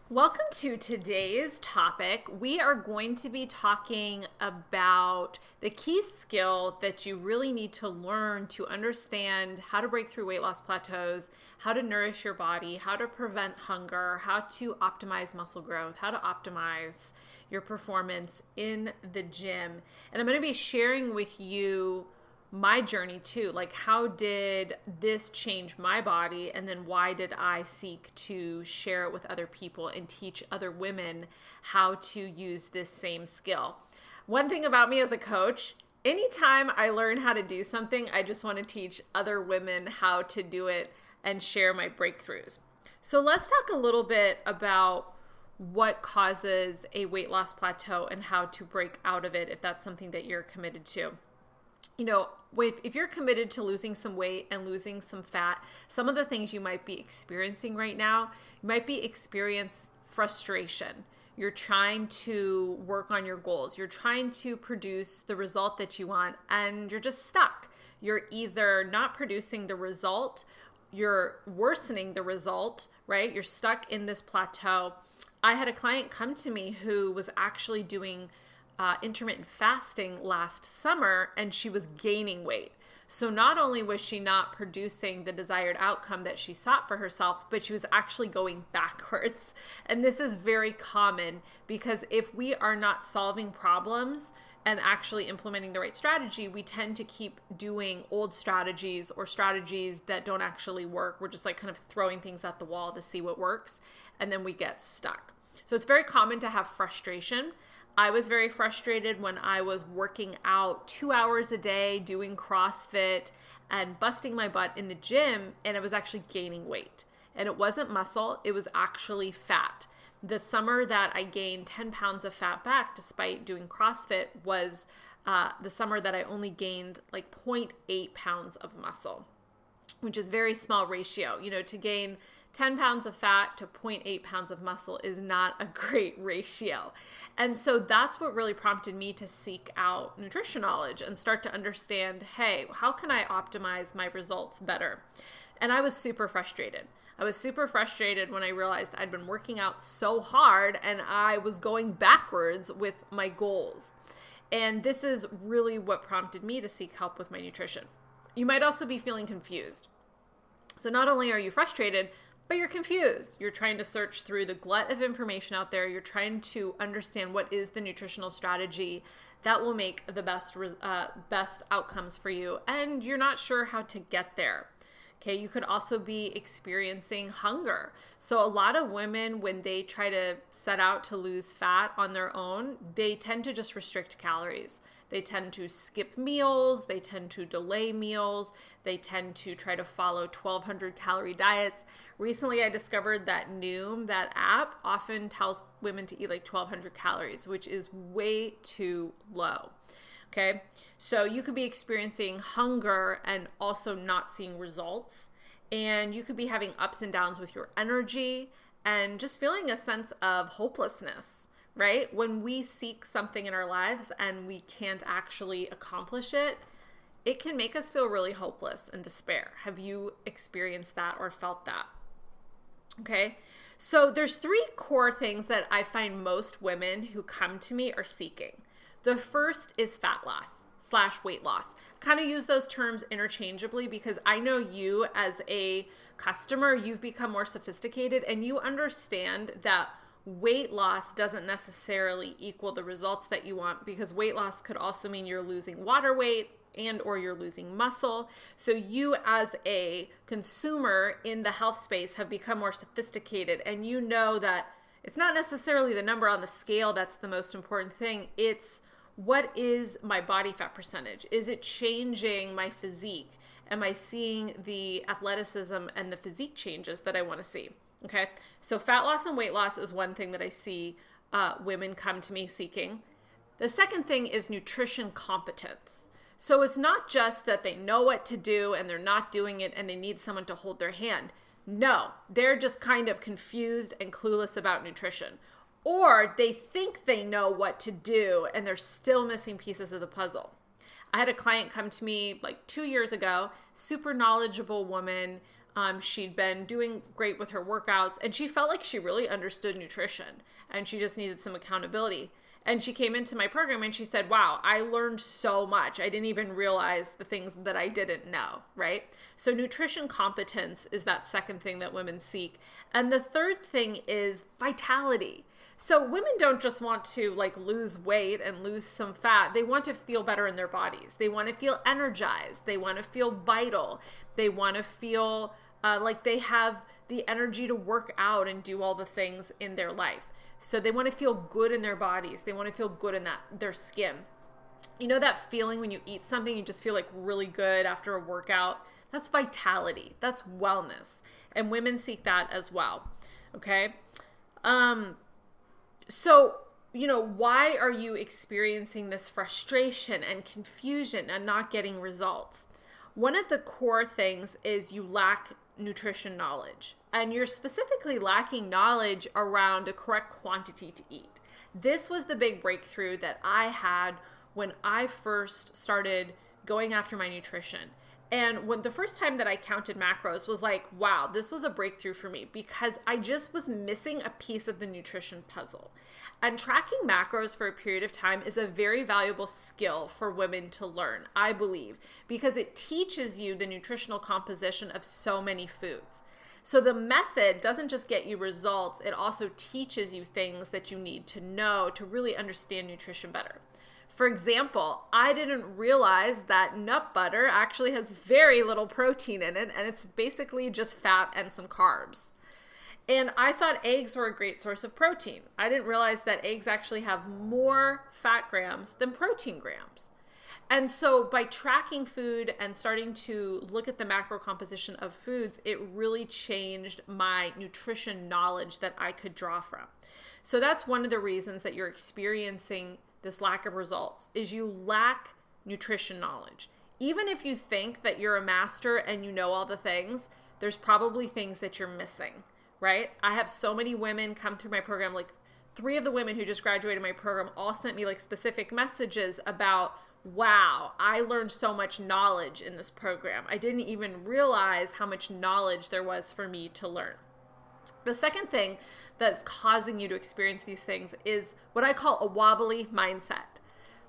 Welcome to today's topic. We are going to be talking about the key skill that you really need to learn to understand how to break through weight loss plateaus, how to nourish your body, how to prevent hunger, how to optimize muscle growth, how to optimize your performance in the gym. And I'm going to be sharing with you my journey too. Like, how did this change my body? And then why did I seek to share it with other people and teach other women how to use this same skill? One thing about me as a coach, anytime I learn how to do something, I just want to teach other women how to do it and share my breakthroughs. So let's talk a little bit about what causes a weight loss plateau and how to break out of it if that's something that you're committed to. If you're committed to losing some weight and losing some fat, some of the things you might be experiencing right now, you might be experiencing frustration. You're trying to work on your goals. You're trying to produce the result that you want, and you're just stuck. You're either not producing the result, you're worsening the result, right? You're stuck in this plateau. I had a client come to me who was actually doing intermittent fasting last summer, and she was gaining weight. So not only was she not producing the desired outcome that she sought for herself, but she was actually going backwards. And this is very common because if we are not solving problems and actually implementing the right strategy, we tend to keep doing old strategies or strategies that don't actually work. We're just like kind of throwing things at the wall to see what works, and then we get stuck. So it's very common to have frustration. I was very frustrated when I was working out 2 hours a day, doing CrossFit and busting my butt in the gym, and I was actually gaining weight. And it wasn't muscle, it was actually fat. The summer that I gained 10 pounds of fat back despite doing CrossFit was the summer that I only gained like 0.8 pounds of muscle, which is a very small ratio. To gain 10 pounds of fat to 0.8 pounds of muscle is not a great ratio. And so that's what really prompted me to seek out nutrition knowledge and start to understand, hey, how can I optimize my results better? And I was super frustrated. I was super frustrated when I realized I'd been working out so hard and I was going backwards with my goals. And this is really what prompted me to seek help with my nutrition. You might also be feeling confused. So not only are you frustrated, but you're confused. You're trying to search through the glut of information out there. You're trying to understand what is the nutritional strategy that will make the best outcomes for you. And you're not sure how to get there. Okay, you could also be experiencing hunger. So a lot of women, when they try to set out to lose fat on their own, they tend to just restrict calories. They tend to skip meals. They tend to delay meals. They tend to try to follow 1,200 calorie diets. Recently, I discovered that Noom, that app, often tells women to eat like 1,200 calories, which is way too low. Okay, so you could be experiencing hunger and also not seeing results. And you could be having ups and downs with your energy and just feeling a sense of hopelessness, right? When we seek something in our lives and we can't actually accomplish it, it can make us feel really hopeless and despair. Have you experienced that or felt that? Okay, so there's 3 core things that I find most women who come to me are seeking. The first is fat loss / weight loss. Kind of use those terms interchangeably because I know you as a customer, you've become more sophisticated and you understand that weight loss doesn't necessarily equal the results that you want, because weight loss could also mean you're losing water weight and or you're losing muscle. So you as a consumer in the health space have become more sophisticated, and you know that it's not necessarily the number on the scale that's the most important thing. It's what is my body fat percentage? Is it changing my physique? Am I seeing the athleticism and the physique changes that I want to see? Okay, so fat loss and weight loss is one thing that I see women come to me seeking. The second thing is nutrition competence. So it's not just that they know what to do and they're not doing it and they need someone to hold their hand. No, they're just kind of confused and clueless about nutrition. Or they think they know what to do and they're still missing pieces of the puzzle. I had a client come to me like 2 years ago, super knowledgeable woman, She'd been doing great with her workouts, and she felt like she really understood nutrition, and she just needed some accountability. And she came into my program and she said, wow, I learned so much. I didn't even realize the things that I didn't know, right? So nutrition competence is that second thing that women seek. And the third thing is vitality. So women don't just want to like lose weight and lose some fat. They want to feel better in their bodies. They want to feel energized. They want to feel vital. They want to feel like they have the energy to work out and do all the things in their life. So they want to feel good in their bodies. They want to feel good in their skin. You know that feeling when you eat something, you just feel like really good after a workout? That's vitality. That's wellness. And women seek that as well. Okay? So, why are you experiencing this frustration and confusion and not getting results? One of the core things is you lack nutrition knowledge, and you're specifically lacking knowledge around the correct quantity to eat. This was the big breakthrough that I had when I first started going after my nutrition. And when the first time that I counted macros was like, wow, this was a breakthrough for me because I just was missing a piece of the nutrition puzzle. And tracking macros for a period of time is a very valuable skill for women to learn, I believe, because it teaches you the nutritional composition of so many foods. So the method doesn't just get you results, it also teaches you things that you need to know to really understand nutrition better. For example, I didn't realize that nut butter actually has very little protein in it, and it's basically just fat and some carbs. And I thought eggs were a great source of protein. I didn't realize that eggs actually have more fat grams than protein grams. And so by tracking food and starting to look at the macro composition of foods, it really changed my nutrition knowledge that I could draw from. So that's one of the reasons that you're experiencing this lack of results, is you lack nutrition knowledge. Even if you think that you're a master and you know all the things, there's probably things that you're missing, right? I have so many women come through my program, like 3 of the women who just graduated my program all sent me like specific messages about, wow, I learned so much knowledge in this program. I didn't even realize how much knowledge there was for me to learn. The second thing that's causing you to experience these things is what I call a wobbly mindset.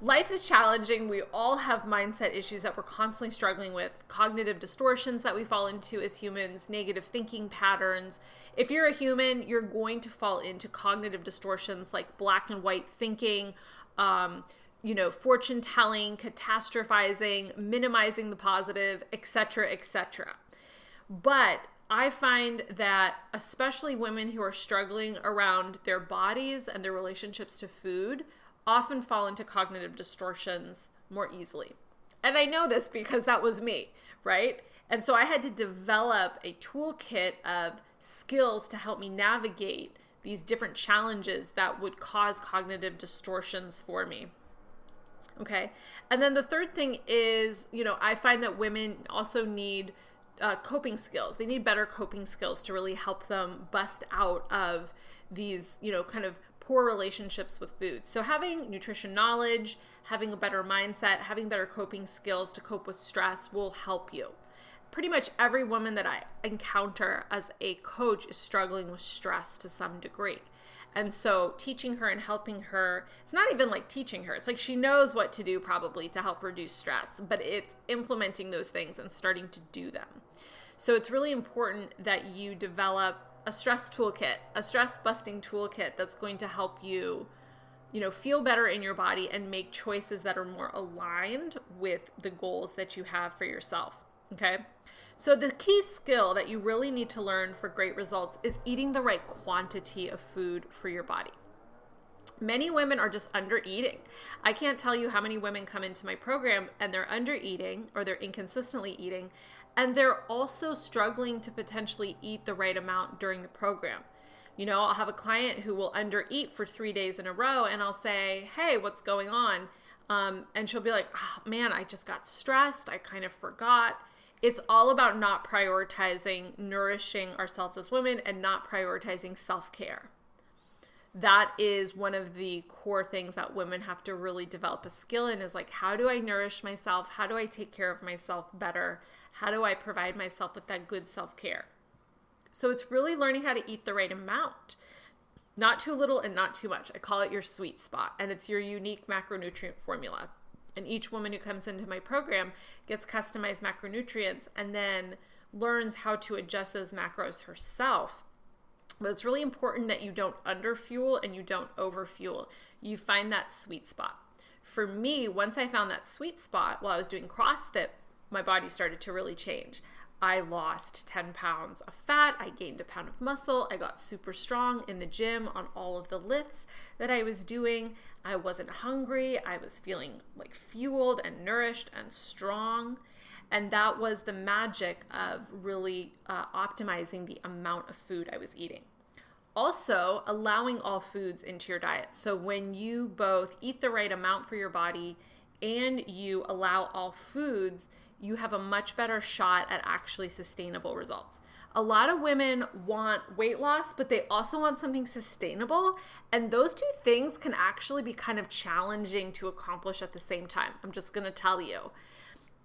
Life is challenging. We all have mindset issues that we're constantly struggling with, cognitive distortions that we fall into as humans, negative thinking patterns. If you're a human, you're going to fall into cognitive distortions like black and white thinking, fortune telling, catastrophizing, minimizing the positive, etc., etc. But I find that especially women who are struggling around their bodies and their relationships to food often fall into cognitive distortions more easily. And I know this because that was me, right? And so I had to develop a toolkit of skills to help me navigate these different challenges that would cause cognitive distortions for me. Okay. And then the third thing is, I find that women also need coping skills. They need better coping skills to really help them bust out of these, kind of poor relationships with food. So having nutrition knowledge, having a better mindset, having better coping skills to cope with stress will help you. Pretty much every woman that I encounter as a coach is struggling with stress to some degree. And so teaching her and helping her, it's not even like teaching her. It's like she knows what to do probably to help reduce stress, but it's implementing those things and starting to do them. So it's really important that you develop a stress toolkit, a stress busting toolkit that's going to help you, feel better in your body and make choices that are more aligned with the goals that you have for yourself. Okay. So the key skill that you really need to learn for great results is eating the right quantity of food for your body. Many women are just under eating. I can't tell you how many women come into my program and they're under eating or they're inconsistently eating, and they're also struggling to potentially eat the right amount during the program. I'll have a client who will under eat for 3 days in a row and I'll say, hey, what's going on? And she'll be like, oh man, I just got stressed. I kind of forgot. It's all about not prioritizing nourishing ourselves as women and not prioritizing self-care. That is one of the core things that women have to really develop a skill in, is like, how do I nourish myself? How do I take care of myself better? How do I provide myself with that good self-care? So it's really learning how to eat the right amount. Not too little and not too much. I call it your sweet spot, and it's your unique macronutrient formula. And each woman who comes into my program gets customized macronutrients and then learns how to adjust those macros herself. But it's really important that you don't underfuel and you don't overfuel. You find that sweet spot. For me, once I found that sweet spot while I was doing CrossFit, my body started to really change. I lost 10 pounds of fat. I gained a pound of muscle. I got super strong in the gym on all of the lifts that I was doing. I wasn't hungry. I was feeling like fueled and nourished and strong. And that was the magic of really optimizing the amount of food I was eating. Also, allowing all foods into your diet. So when you both eat the right amount for your body and you allow all foods, you have a much better shot at actually sustainable results. A lot of women want weight loss, but they also want something sustainable. And those two things can actually be kind of challenging to accomplish at the same time. I'm just going to tell you.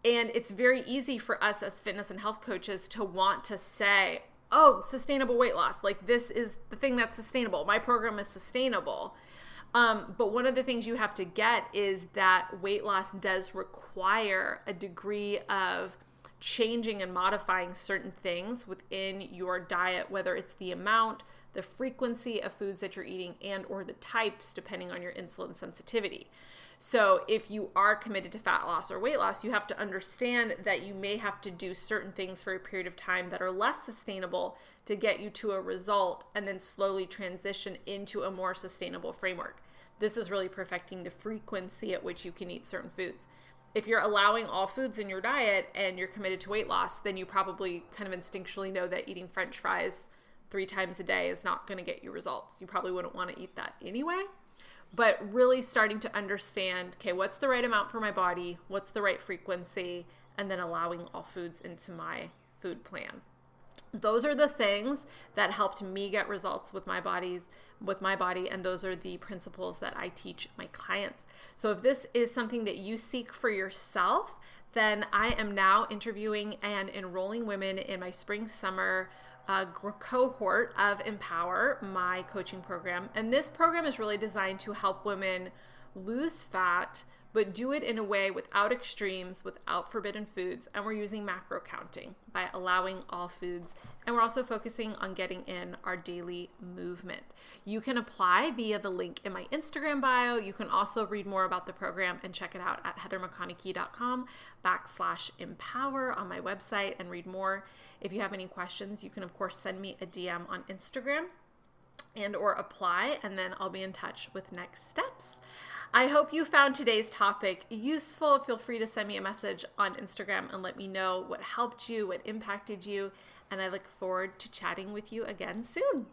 And it's very easy for us as fitness and health coaches to want to say, oh, sustainable weight loss. Like, this is the thing that's sustainable. My program is sustainable. But one of the things you have to get is that weight loss does require a degree of changing and modifying certain things within your diet, whether it's the amount, the frequency of foods that you're eating, and or the types, depending on your insulin sensitivity. So if you are committed to fat loss or weight loss, you have to understand that you may have to do certain things for a period of time that are less sustainable to get you to a result and then slowly transition into a more sustainable framework. This is really perfecting the frequency at which you can eat certain foods. If you're allowing all foods in your diet and you're committed to weight loss, then you probably kind of instinctually know that eating French fries 3 times a day is not going to get you results. You probably wouldn't want to eat that anyway. But really starting to understand, okay, what's the right amount for my body? What's the right frequency? And then allowing all foods into my food plan. Those are the things that helped me get results with my body, and those are the principles that I teach my clients. So if this is something that you seek for yourself, then I am now interviewing and enrolling women in my spring-summer cohort of Empower, my coaching program. And this program is really designed to help women lose fat, but do it in a way without extremes, without forbidden foods. And we're using macro counting by allowing all foods. And we're also focusing on getting in our daily movement. You can apply via the link in my Instagram bio. You can also read more about the program and check it out at heathermcconaughey.com/empower on my website and read more. If you have any questions, you can of course send me a DM on Instagram and or apply, and then I'll be in touch with next steps. I hope you found today's topic useful. Feel free to send me a message on Instagram and let me know what helped you, what impacted you, and I look forward to chatting with you again soon.